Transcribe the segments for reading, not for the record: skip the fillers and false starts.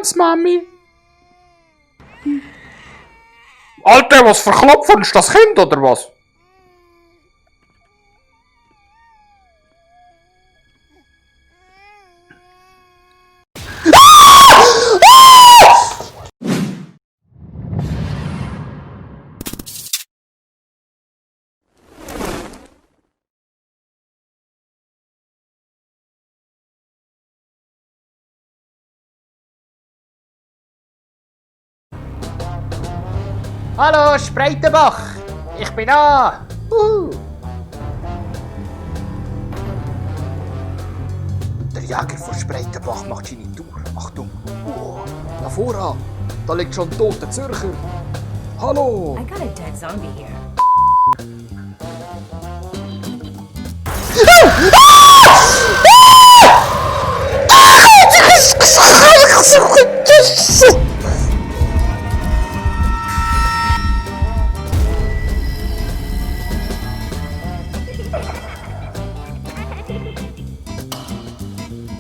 lieb's Mami. Alter, was verklopfen? Ist das Kind oder was? Hallo, Spreitenbach! Ich bin da! Der Jäger von Spreitenbach macht seine Tour. Achtung! Da voran! Da liegt schon ein toter Zürcher! Hallo! I got a dead zombie here.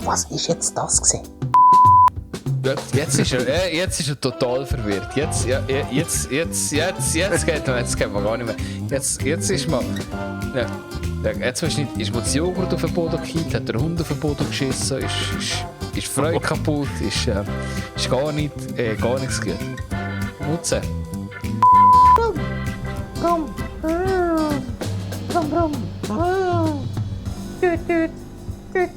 Was ist jetzt das gewesen? Jetzt ist er total verwirrt. Jetzt geht man gar nicht mehr. Jetzt ist man. Ja, jetzt ist das Joghurt auf den Boden gekippt, hat der Hund auf den Boden geschissen, ist Freude kaputt, ist gar nichts gut. Mutze. Brumm.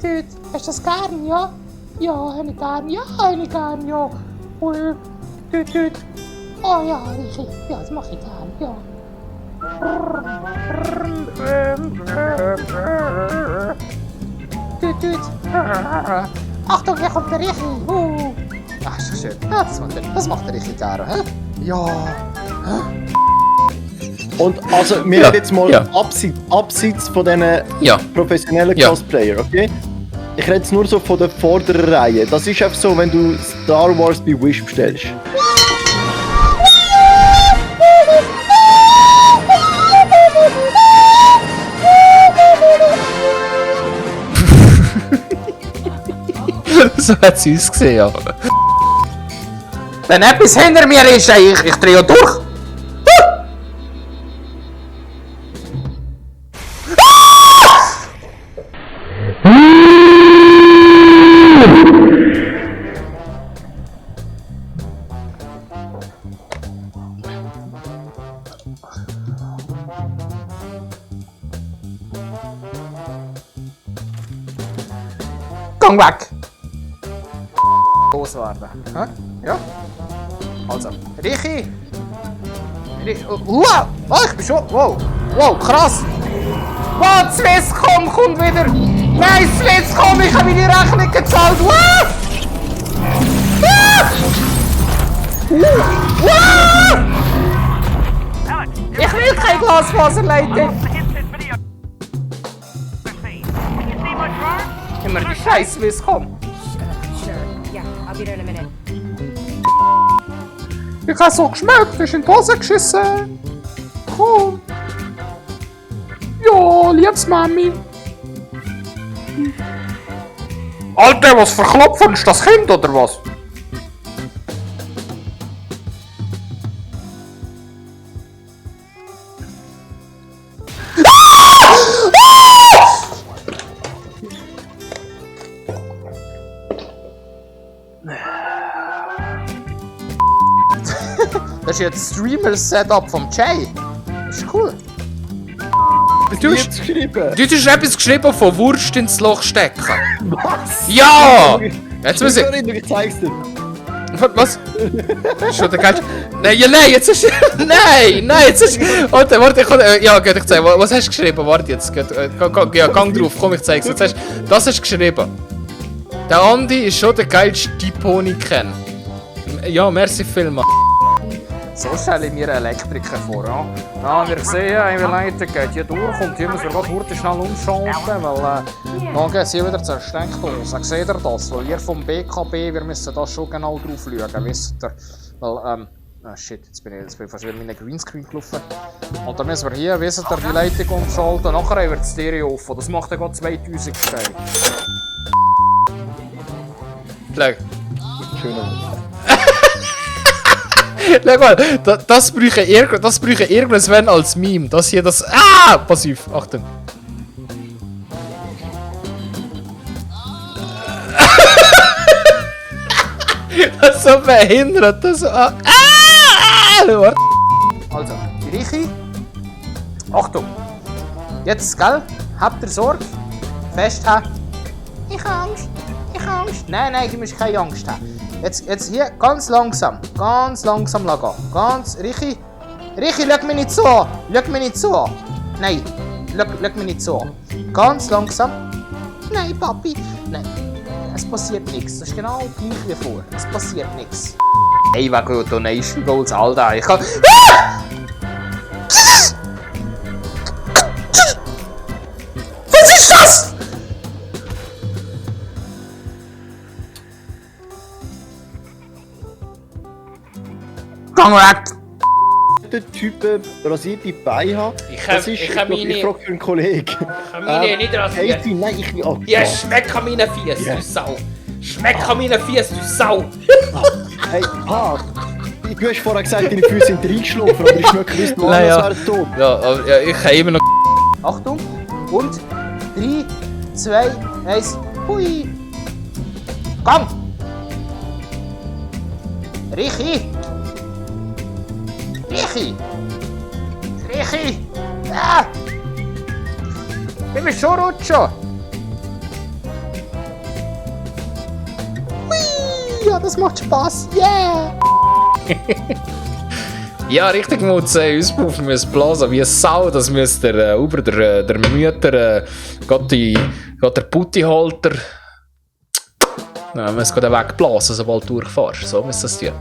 Tüt. Hast du das gern, ja? Ja, habe ich gern, ja. Tüt. Oh ja, Richi. Ja, das mache ich gern, ja. Tüt. Achtung, hier kommt der Richi. Ach, ist doch schön. Ja, das macht der richtig gerne, hä? Ja. Und also, wir reden jetzt mal abseits von diesen professionellen Cosplayer, okay? Ich rede jetzt nur so von der vorderen Reihe. Das ist einfach so, wenn du Star Wars bei Wish bestellst. So hat sie ausgesehen, ja. Wenn etwas hinter mir ist, ich drehe durch. Gang weg! Loswerden. Hä? Ja? Also, Richi! Oh, ich bin schon. Wow, krass! Wow, Swisscom kommt wieder! Nein, Swisscom, ich habe meine Rechnung gezahlt! Wow! Ich will kein Glasfaserleitung! Immer die scheiß Swisscom! Sure. Yeah, I'll be there in a minute. Ich habe so geschmeckt, ist in die Hose geschissen. Komm. Ja, lieb's Mami. Alter, was verklopfen? Ist das Kind oder was? Das ist jetzt Streamer-Setup vom Jay. Das ist cool. Du hast etwas geschrieben von Wurst ins Loch stecken. Was? Ja! Jetzt muss ich. Ich zeig's dir. Was? Schon der geilste. Nein, jetzt ist. Nein, jetzt ist. Warte, ja, ich zeig. Was hast du geschrieben? Warte jetzt. Gang drauf, komm, ich zeig's. Das hast du geschrieben. Der Andi ist schon der geilste Typ, den ich kenne. Ja, merci vielmals. So stelle ich mir einen Elektriker vor. Ja, wir sehen, wie Leute geht hier durch und hier müssen wir gerade schnell umschalten, weil dann geht sie wieder zur Steckdose. Seht ihr das? Weil wir vom BKB, wir müssen da schon genau drauf schauen, wisst ihr? Weil, shit, jetzt bin ich fast wieder in meinen Greenscreen gelaufen. Und dann müssen wir hier, wisst ihr, die Leitung umschalten und nachher haben wir das Stereo offen. Das macht dann gerade 2000 Steine. Schau. schöner. Schau mal, das bräuchte irgendwann Sven als Meme. Das hier, das... Ah! Passiv, Achtung. Das ist so behindert, das so... Ah! Also, die Richi. Achtung. Jetzt, gell? Habt ihr Sorge? Festhalten. Ich habe Angst. Ich habe Angst. Nein, du musst keine Angst haben. Jetzt hier ganz langsam lassen. Richi, schau mir nicht so an. Schau mir nicht so an. Nein, schau mir nicht so an. Ganz langsam. Nein, Papi. Nein, es passiert nichts. Das ist genau gleich wie vor. Es passiert nichts. Hey, wegen Donation Goals, Alter. Ich kann... Was ist das? Gang weg! Der Typ rasierte Beine hat. Ich Ich frage für einen Kollegen. Ich kann meine nicht rasieren. Casey, nein, ich will auch. Ja, schmeck an meinen Fies, du Sau. Schmeck an meinen Fies, du Sau. Hey, du hast vorher gesagt, deine Füße sind reingeschlafen, aber ich schmecke gewusst, du Nein, ja. wärst tot. Ja, aber ja, ich kann immer noch... Achtung! Und 3, 2, 1, hui! Komm! Richi! Ah! Ich bin schon rutschen! Ja, das macht Spaß. Yeah! Ja, richtig muss uns Puff müssen blasen wie eine Sau. Das muss der Uber, der Mütter, geht der Puttihalter. Nein, muss den Weg blasen, sobald du durchfährst. So muss das tun.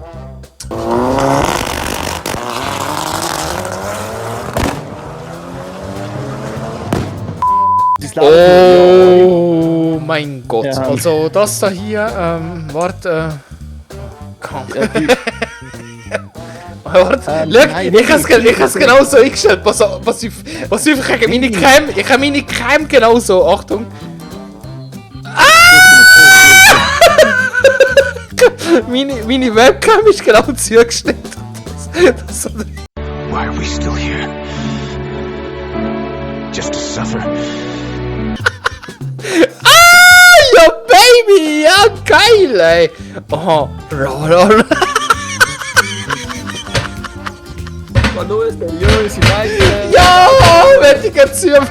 Oh mein Gott. Ja. Also das da hier, warte. Warte, nein, ich hab's genau so eingestellt. Pass auf, ich habe meine Cam genau so. Achtung. Meine Webcam ist genau zugeschnitten. Why are we still here? Just to suffer. Ja, Baby! Ja, geil, ey! Oh, roll. Was los, seriös, ich meine. Ja, wenn ich jetzt hier...